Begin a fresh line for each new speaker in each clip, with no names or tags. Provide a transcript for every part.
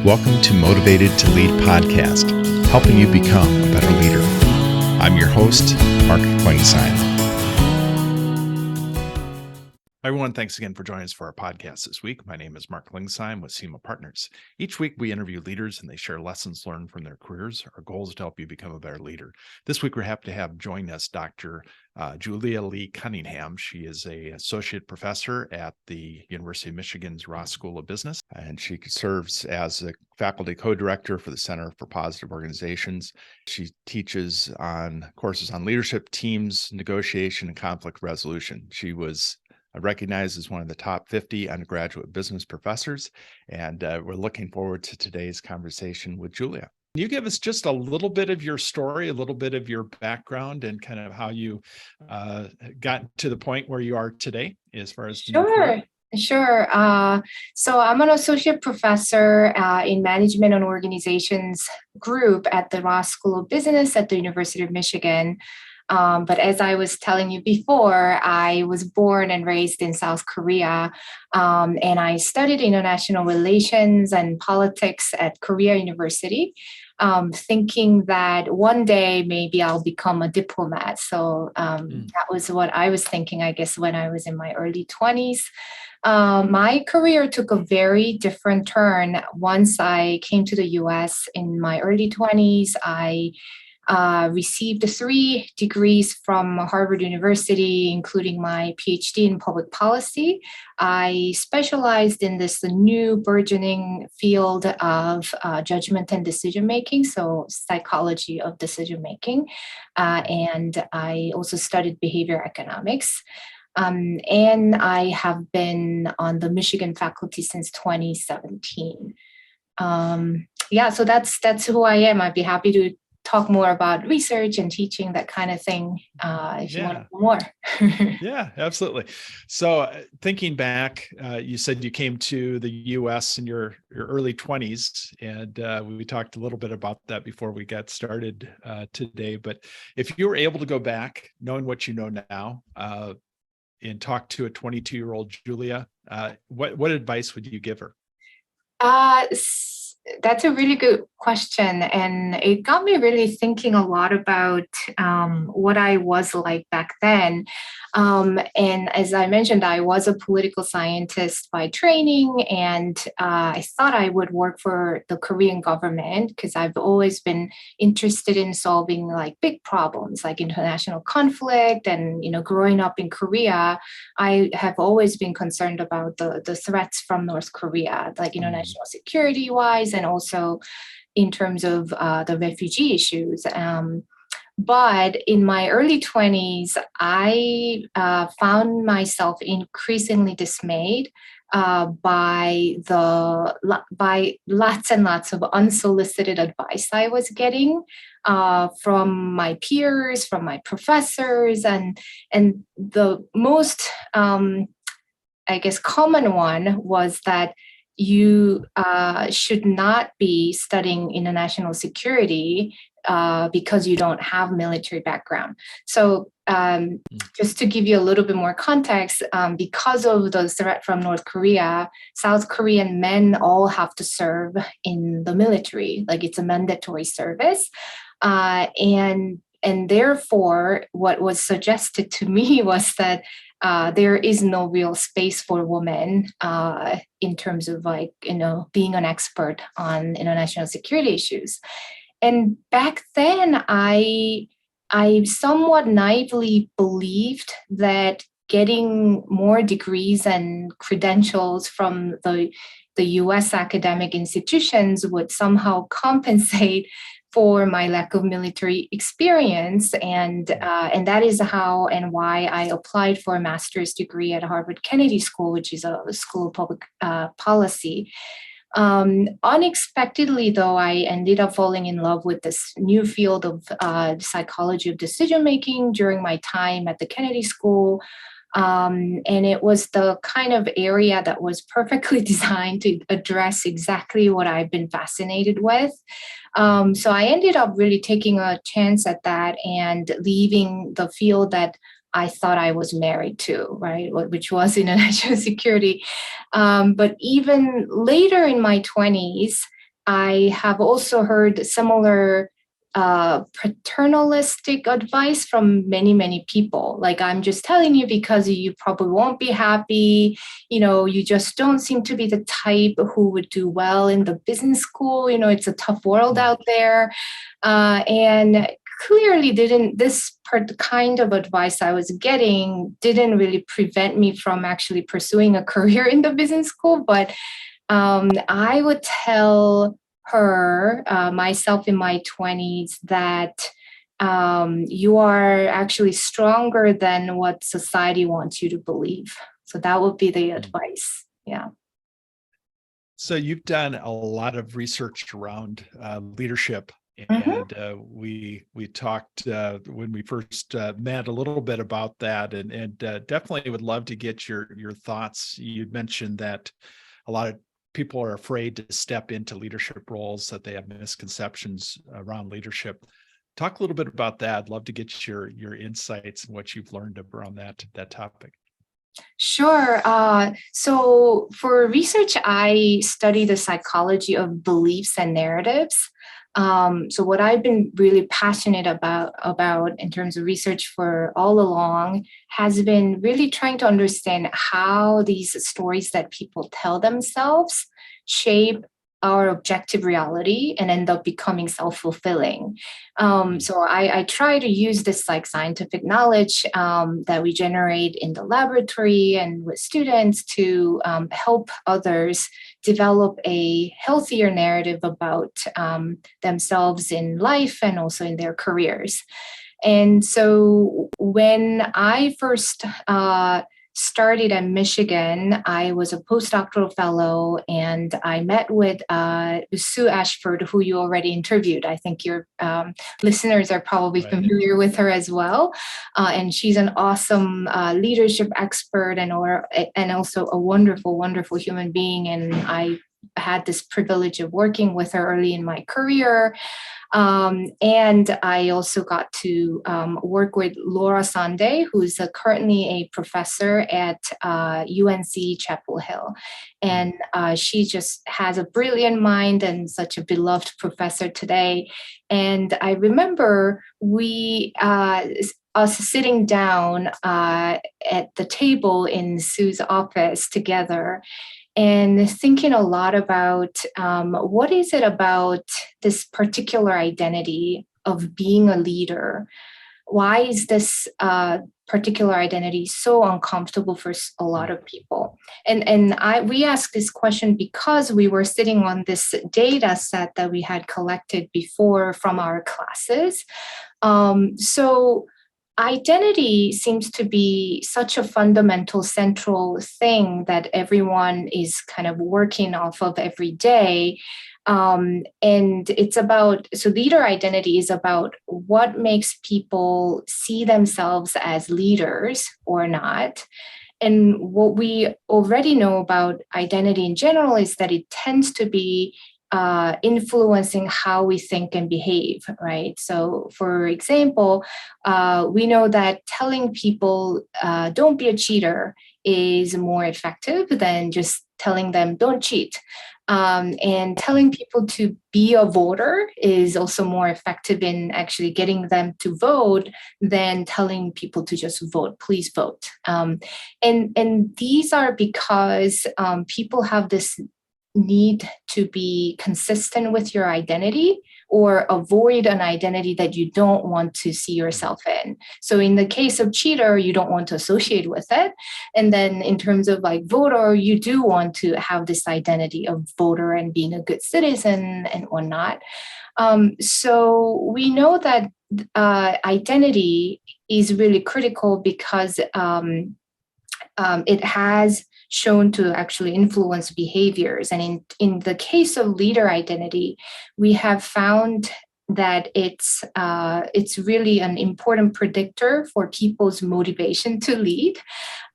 Welcome to Motivated to Lead podcast, helping you become a better leader. I'm your host, Mark Cunningham. Hi, everyone. Thanks again for joining us for our podcast this week. My name is Mark Cunningham with SEMA Partners. Each week, we interview leaders and they share lessons learned from their careers. Our goal is to help you become a better leader. This week, we're happy to have join us Dr. Julia Lee Cunningham. She is an associate professor at the University of Michigan's Ross School of Business, and she serves as a faculty co-director for the Center for Positive Organizations. She teaches on courses on leadership, teams, negotiation, and conflict resolution. She was recognized as one of the top 50 undergraduate business professors, and we're looking forward to today's conversation with Julia. Can you give us just a little bit of your story, a little bit of your background, and kind of how you got to the point where you are today as far as
Sure. So I'm an associate professor in management and organizations group at the Ross School of Business at the University of Michigan. But as I was telling you before, I was born and raised in South Korea, and I studied international relations and politics at Korea University, thinking that one day maybe I'll become a diplomat. So that was what I was thinking, I guess, when I was in my early 20s. My career took a very different turn once I came to the US in my early 20s. I received 3 degrees from Harvard University, including my PhD in public policy. I specialized in this new burgeoning field of judgment and decision-making, so psychology of decision-making. And I also studied behavior economics. And I have been on the Michigan faculty since 2017. So that's who I am. I'd be happy to talk more about research and teaching, that kind of thing, if you want to know more.
Yeah, absolutely. So thinking back, you said you came to the U.S. in your early 20s, and we talked a little bit about that before we got started today. But if you were able to go back, knowing what you know now, and talk to a 22-year-old Julia, what advice would you give her?
That's a really good question. And it got me really thinking a lot about what I was like back then. And as I mentioned, I was a political scientist by training, and I thought I would work for the Korean government because I've always been interested in solving like big problems like international conflict. And, growing up in Korea, I have always been concerned about the threats from North Korea, like international security wise, and also in terms of the refugee issues. But in my early 20s, I found myself increasingly dismayed by lots and lots of unsolicited advice I was getting from my peers, from my professors, and the most, common one was that you should not be studying international security because you don't have military background. So just to give you a little bit more context, because of the threat from North Korea, South Korean men all have to serve in the military, like it's a mandatory service. And therefore, what was suggested to me was that there is no real space for women in terms of being an expert on international security issues. And back then, I somewhat naively believed that getting more degrees and credentials from the U.S. academic institutions would somehow compensate for my lack of military experience. And that is how and why I applied for a master's degree at Harvard Kennedy School, which is a school of public policy. Unexpectedly, though, I ended up falling in love with this new field of psychology of decision-making during my time at the Kennedy School. And it was the kind of area that was perfectly designed to address exactly what I've been fascinated with. So I ended up really taking a chance at that and leaving the field that I thought I was married to, right, which was international security. But even later in my 20s, I have also heard similar paternalistic advice from many, many people. Like, I'm just telling you because you probably won't be happy. You just don't seem to be the type who would do well in the business school. It's a tough world out there. And clearly this kind of advice I was getting didn't really prevent me from actually pursuing a career in the business school. But I would tell her, myself in my 20s, that you are actually stronger than what society wants you to believe. So that would be the advice. Yeah.
So you've done a lot of research around leadership,
Mm-hmm.
and we talked when we first met a little bit about that, and definitely would love to get your thoughts. You mentioned that a lot of people are afraid to step into leadership roles, that they have misconceptions around leadership. Talk a little bit about that. I'd love to get your insights and what you've learned around that topic.
Sure. So for research, I study the psychology of beliefs and narratives. So what I've been really passionate about in terms of research for all along has been really trying to understand how these stories that people tell themselves shape our objective reality and end up becoming self-fulfilling. So I try to use this like scientific knowledge that we generate in the laboratory and with students to help others develop a healthier narrative about themselves in life and also in their careers. And so when I first started at Michigan, I was a postdoctoral fellow, and I met with Sue Ashford, who you already interviewed. I think your listeners are probably familiar with her as well. And she's an awesome leadership expert and also a wonderful, wonderful human being. And I had this privilege of working with her early in my career. And I also got to work with Laura Sande, who's currently a professor at UNC Chapel Hill. And she just has a brilliant mind and such a beloved professor today. And I remember us sitting down at the table in Sue's office together and thinking a lot about what is it about this particular identity of being a leader? Why is this particular identity so uncomfortable for a lot of people? And we asked this question because we were sitting on this data set that we had collected before from our classes. So identity seems to be such a fundamental, central thing that everyone is kind of working off of every day. And it's about, so leader identity is about what makes people see themselves as leaders or not. And what we already know about identity in general is that it tends to be influencing how we think and behave, right? So, for example, we know that telling people don't be a cheater is more effective than just telling them don't cheat. And telling people to be a voter is also more effective in actually getting them to vote than telling people to just vote, please vote. And these are because people have this need to be consistent with your identity or avoid an identity that you don't want to see yourself in. So in the case of cheater, you don't want to associate with it. And then in terms of like voter, you do want to have this identity of voter and being a good citizen and whatnot. So we know that identity is really critical because it has shown to actually influence behaviors. And in the case of leader identity, we have found that it's really an important predictor for people's motivation to lead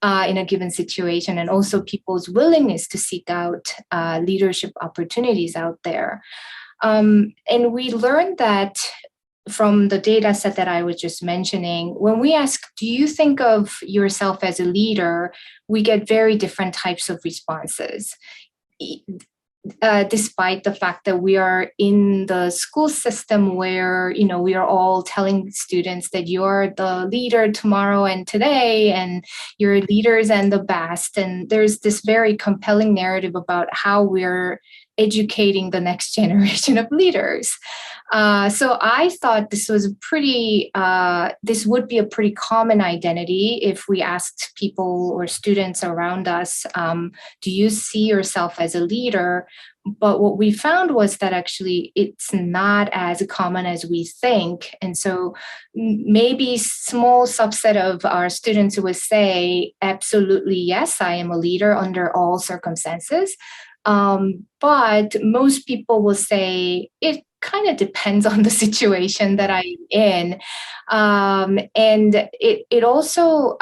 in a given situation, and also people's willingness to seek out leadership opportunities out there. And we learned that from the data set that I was just mentioning, when we ask, do you think of yourself as a leader, we get very different types of responses. despite the fact that we are in the school system where, we are all telling students that you're the leader tomorrow and today, and you're leaders and the best. And there's this very compelling narrative about how we're educating the next generation of leaders. So I thought this would be a pretty common identity if we asked people or students around us, do you see yourself as a leader? But what we found was that actually it's not as common as we think. And so maybe small subset of our students would say, absolutely, yes, I am a leader under all circumstances. But most people will say it kind of depends on the situation that I'm in. And it also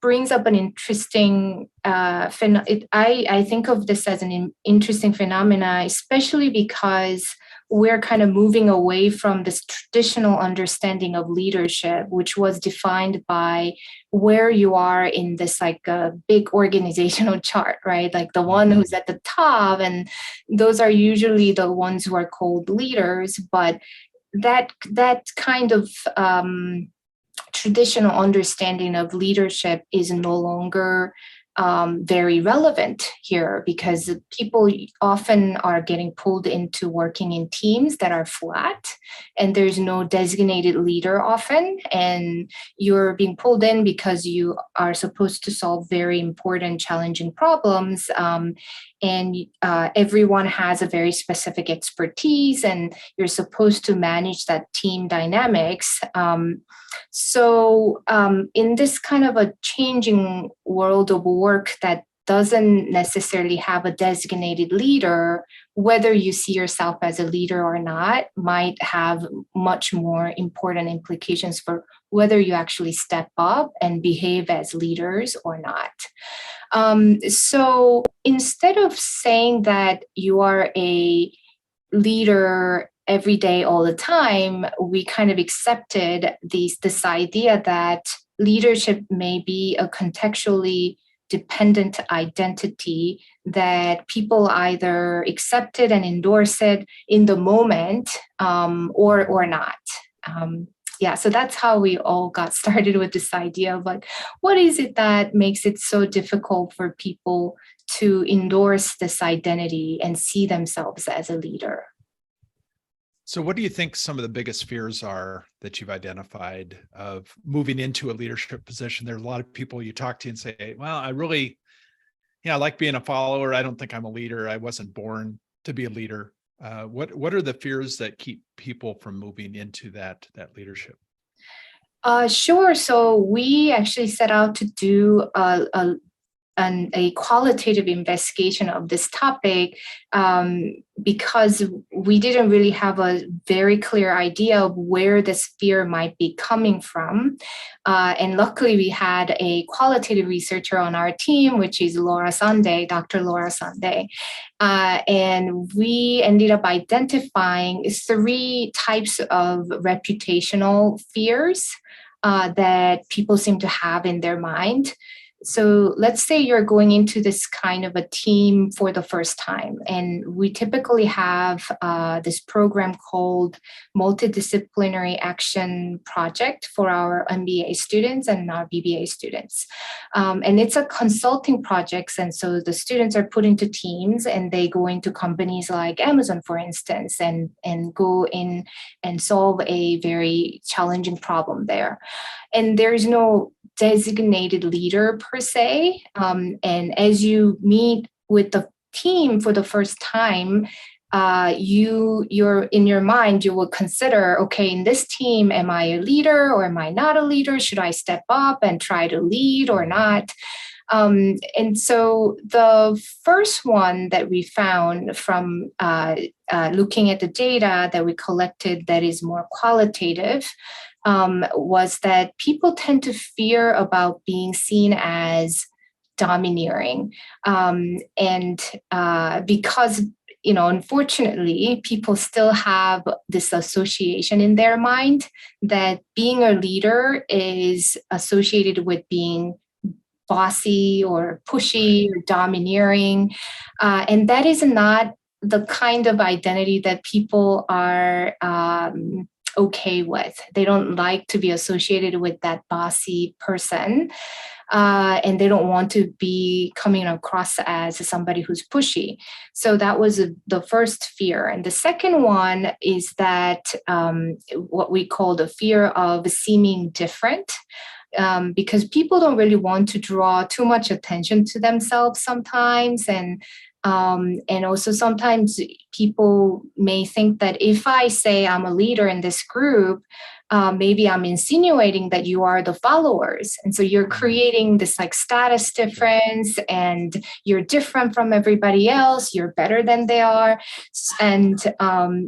brings up an interesting I think of this as an interesting phenomena, especially because we're kind of moving away from this traditional understanding of leadership, which was defined by where you are in this big organizational chart, right? Like the one who's at the top, and those are usually the ones who are called leaders. But that kind of traditional understanding of leadership is no longer very relevant here, because people often are getting pulled into working in teams that are flat, and there's no designated leader often, and you're being pulled in because you are supposed to solve very important, challenging problems, and everyone has a very specific expertise, and you're supposed to manage that team dynamics. So in this kind of a changing world of work that doesn't necessarily have a designated leader, whether you see yourself as a leader or not might have much more important implications for whether you actually step up and behave as leaders or not. So instead of saying that you are a leader every day, all the time, we kind of accepted this idea that leadership may be a contextually dependent identity, that people either accept it and endorse it in the moment, or not. So that's how we all got started with this idea of what is it that makes it so difficult for people to endorse this identity and see themselves as a leader?
So what do you think some of the biggest fears are that you've identified of moving into a leadership position? There's a lot of people you talk to and say, well, I like being a follower. I don't think I'm a leader. I wasn't born to be a leader. What are the fears that keep people from moving into that leadership?
Sure. So we actually set out to do a qualitative investigation of this topic, because we didn't really have a very clear idea of where this fear might be coming from. And luckily, we had a qualitative researcher on our team, which is Dr. Laura Sunday. And we ended up identifying 3 types of reputational fears that people seem to have in their mind. So let's say you're going into this kind of a team for the first time, and we typically have this program called Multidisciplinary Action Project for our MBA students and our BBA students. And it's a consulting project, and so the students are put into teams, and they go into companies like Amazon, for instance, and go in and solve a very challenging problem there. And there's no designated leader per se. And as you meet with the team for the first time, you're in your mind, you will consider, okay, in this team, am I a leader or am I not a leader? Should I step up and try to lead or not? And so the first one that we found from looking at the data that we collected that is more qualitative was that people tend to fear about being seen as domineering. And because, unfortunately, people still have this association in their mind that being a leader is associated with being bossy or pushy or domineering. And that is not the kind of identity that people are okay with. They don't like to be associated with that bossy person. And they don't want to be coming across as somebody who's pushy. So that was the first fear. And the second one is that what we call the fear of seeming different. Because people don't really want to draw too much attention to themselves sometimes. And also sometimes people may think that if I say I'm a leader in this group, maybe I'm insinuating that you are the followers. And so you're creating this like status difference and you're different from everybody else. You're better than they are. And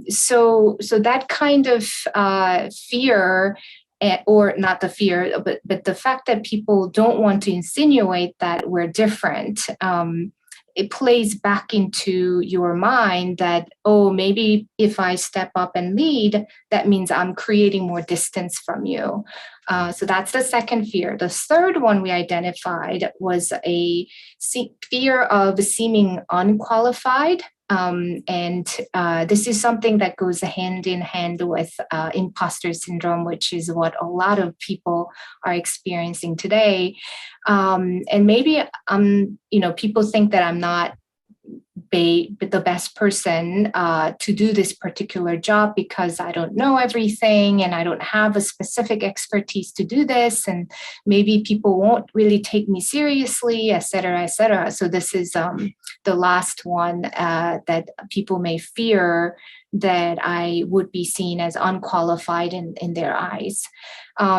so that kind of fear, or not the fear, but the fact that people don't want to insinuate that we're different, it plays back into your mind that, oh, maybe if I step up and lead, that means I'm creating more distance from you. So that's the second fear. The third one we identified was a fear of seeming unqualified. And this is something that goes hand in hand with imposter syndrome, which is what a lot of people are experiencing today. And maybe people think that I'm not the best person to do this particular job because I don't know everything and I don't have a specific expertise to do this, and maybe people won't really take me seriously, et cetera, et cetera. So this is the last one that people may fear, that I would be seen as unqualified in their eyes.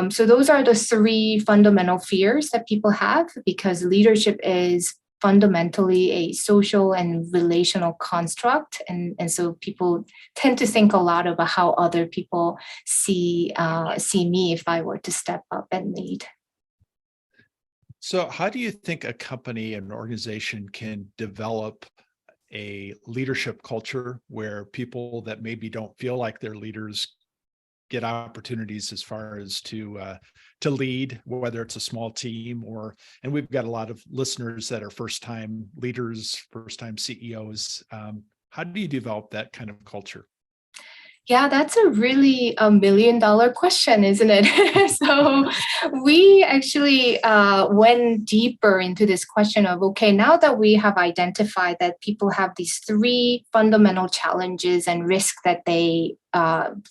So those are the three fundamental fears that people have, because leadership is fundamentally a social and relational construct. And so people tend to think a lot about how other people see me if I were to step up and lead.
So how do you think a company and an organization can develop a leadership culture where people that maybe don't feel like they're leaders get opportunities as far as to lead, whether it's a small team and we've got a lot of listeners that are first-time leaders, first-time CEOs. How do you develop that kind of culture?
Yeah, that's a really $1 million question, isn't it? So we actually went deeper into this question of, okay, now that we have identified that people have these three fundamental challenges and risks that they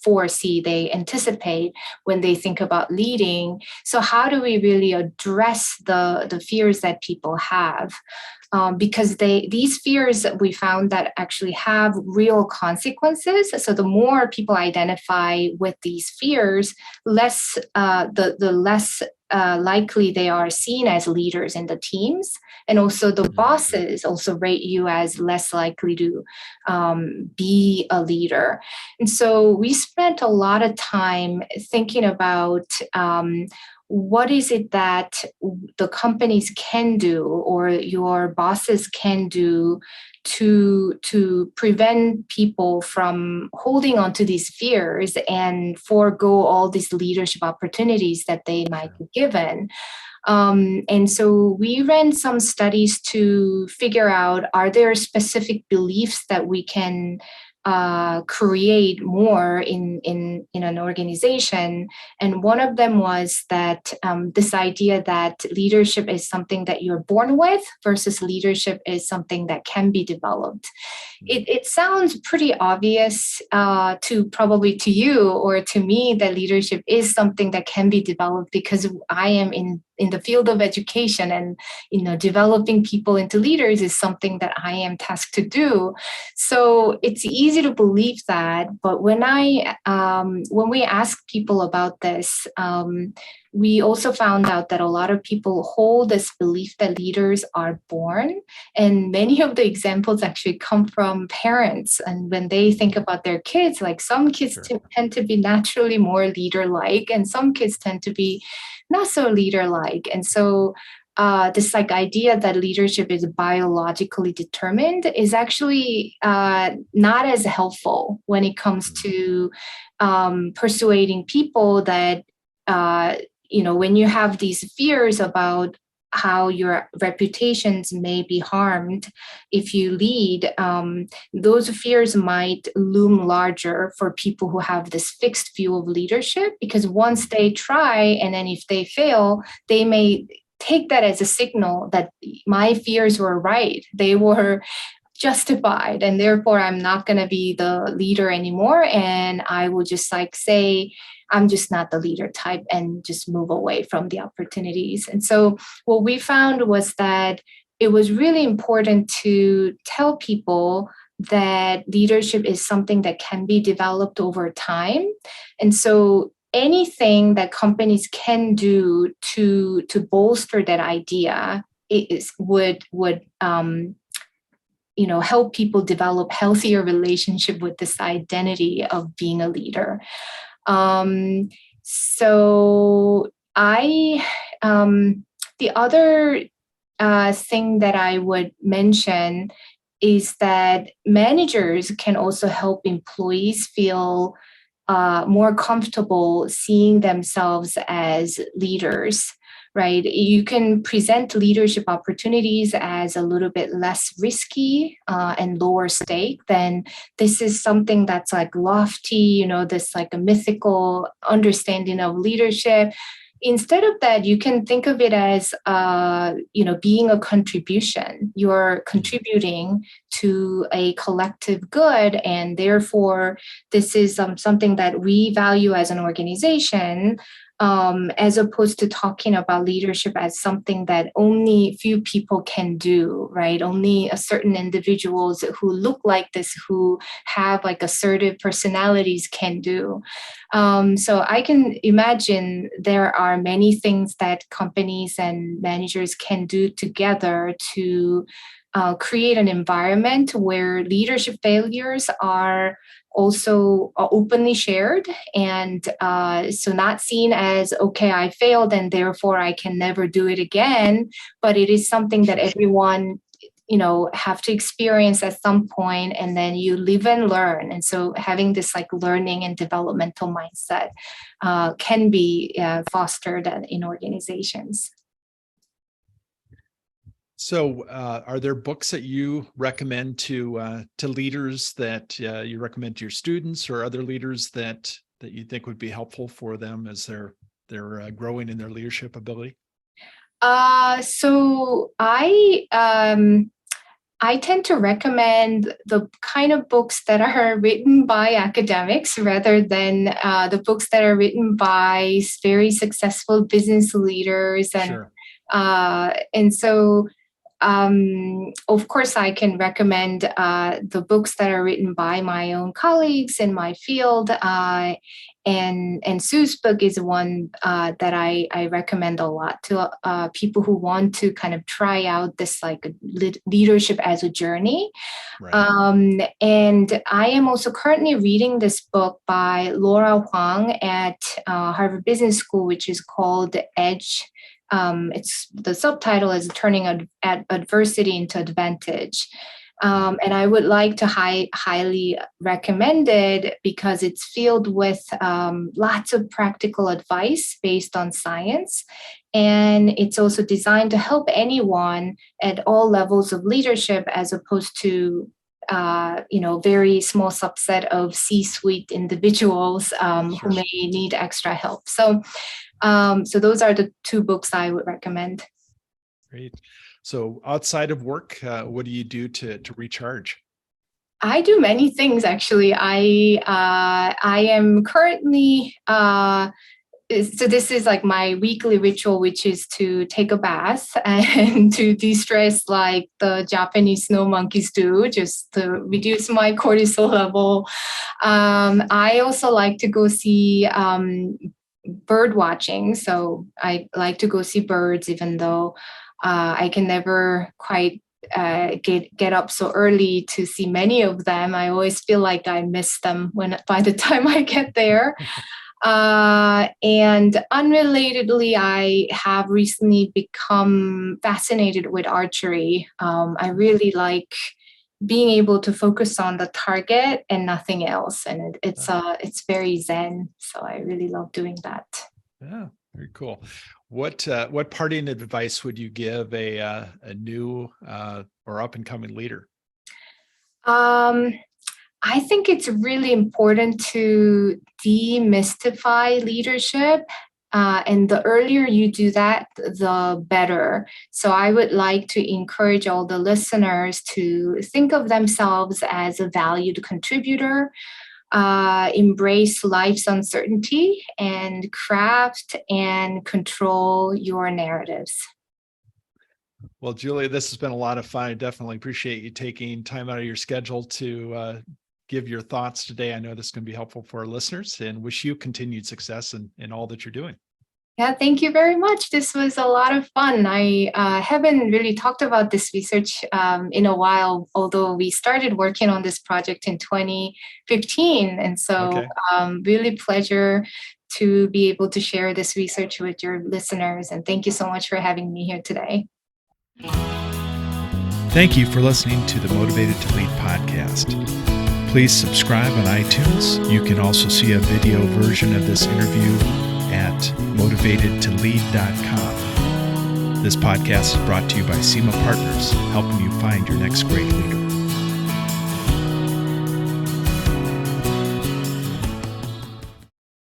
foresee, they anticipate when they think about leading. So how do we really address the fears that people have? Because these fears, we found that actually have real consequences. So the more people identify with these fears, the less likely they are seen as leaders in the teams. And also the bosses also rate you as less likely to be a leader. And so we spent a lot of time thinking about what is it that the companies can do or your bosses can do to prevent people from holding on to these fears and forego all these leadership opportunities that they might be given. And so we ran some studies to figure out, are there specific beliefs that we can create more in an organization? And one of them was that this idea that leadership is something that you're born with versus leadership is something that can be developed. It sounds pretty obvious to you or to me that leadership is something that can be developed, because I am in the field of education, and developing people into leaders is something that I am tasked to do. So it's easy to believe that, but when we ask people about this, we also found out that a lot of people hold this belief that leaders are born, and many of the examples actually come from parents. And when they think about their kids, like some kids tend to be naturally more leader-like, and some kids tend to be not so leader-like. And so this idea that leadership is biologically determined is actually not as helpful when it comes to persuading people that when you have these fears about how your reputations may be harmed if you lead, those fears might loom larger for people who have this fixed view of leadership, because once they try and then if they fail, they may take that as a signal that my fears were right. They were justified, and therefore I'm not going to be the leader anymore, and I will just like say I'm just not the leader type and just move away from the opportunities. And so what we found was that it was really important to tell people that leadership is something that can be developed over time. And so anything that companies can do to bolster that idea would help people develop healthier relationship with this identity of being a leader. So the other thing that I would mention is that managers can also help employees feel more comfortable seeing themselves as leaders, right? You can present leadership opportunities as a little bit less risky and lower stake than this is something that's like lofty, this like a mythical understanding of leadership. Instead of that, you can think of it as, being a contribution. You're contributing to a collective good, and therefore, this is something that we value as an organization, as opposed to talking about leadership as something that only few people can do, right? Only a certain individuals who look like this, who have like assertive personalities can do. So I can imagine there are many things that companies and managers can do together to create an environment where leadership failures are also openly shared, and so not seen as, okay, I failed and therefore I can never do it again, but it is something that everyone have to experience at some point, and then you live and learn. And so having this like learning and developmental mindset can be fostered in organizations.
So, are there books that you recommend to leaders that you recommend to your students or other leaders that you think would be helpful for them as they're growing in their leadership ability?
So I tend to recommend the kind of books that are written by academics rather than the books that are written by very successful business leaders, and
Sure.
And so. Of course, I can recommend the books that are written by my own colleagues in my field. And Sue's book is one that I recommend a lot to people who want to kind of try out this like leadership as a journey.
Right.
And I am also currently reading this book by Laura Huang at Harvard Business School, which is called Edge. It's the subtitle is Turning Adversity into Advantage. And I would like to highly recommend it because it's filled with lots of practical advice based on science. And it's also designed to help anyone at all levels of leadership, as opposed to very small subset of C-suite individuals who may need extra help. So those are the two books I would recommend.
Great. So outside of work, what do you do to recharge?
I do many things, actually. I am currently so this is like my weekly ritual, which is to take a bath and to de-stress like the Japanese snow monkeys do, just to reduce my cortisol level. I also like to go see bird watching. So I like to go see birds, even though I can never quite get up so early to see many of them. I always feel like I miss them by the time I get there. And unrelatedly, I have recently become fascinated with archery. I really like being able to focus on the target and nothing else, and it's very zen. So I really love doing that.
Yeah, very cool. What parting advice would you give a new or up and coming leader?
I think it's really important to demystify leadership. And the earlier you do that, the better. So I would like to encourage all the listeners to think of themselves as a valued contributor, embrace life's uncertainty, and craft and control your narratives.
Well, Julia, this has been a lot of fun. I definitely appreciate you taking time out of your schedule to give your thoughts today. I know this is going to be helpful for our listeners, and wish you continued success in all that you're doing.
Yeah, thank you very much. This was a lot of fun. I haven't really talked about this research in a while, although we started working on this project in 2015. And so really pleasure to be able to share this research with your listeners. And thank you so much for having me here today.
Thank you for listening to the Motivated to Lead podcast. Please subscribe on iTunes. You can also see a video version of this interview at motivatedtolead.com. This podcast is brought to you by SEMA Partners, helping you find your next great leader.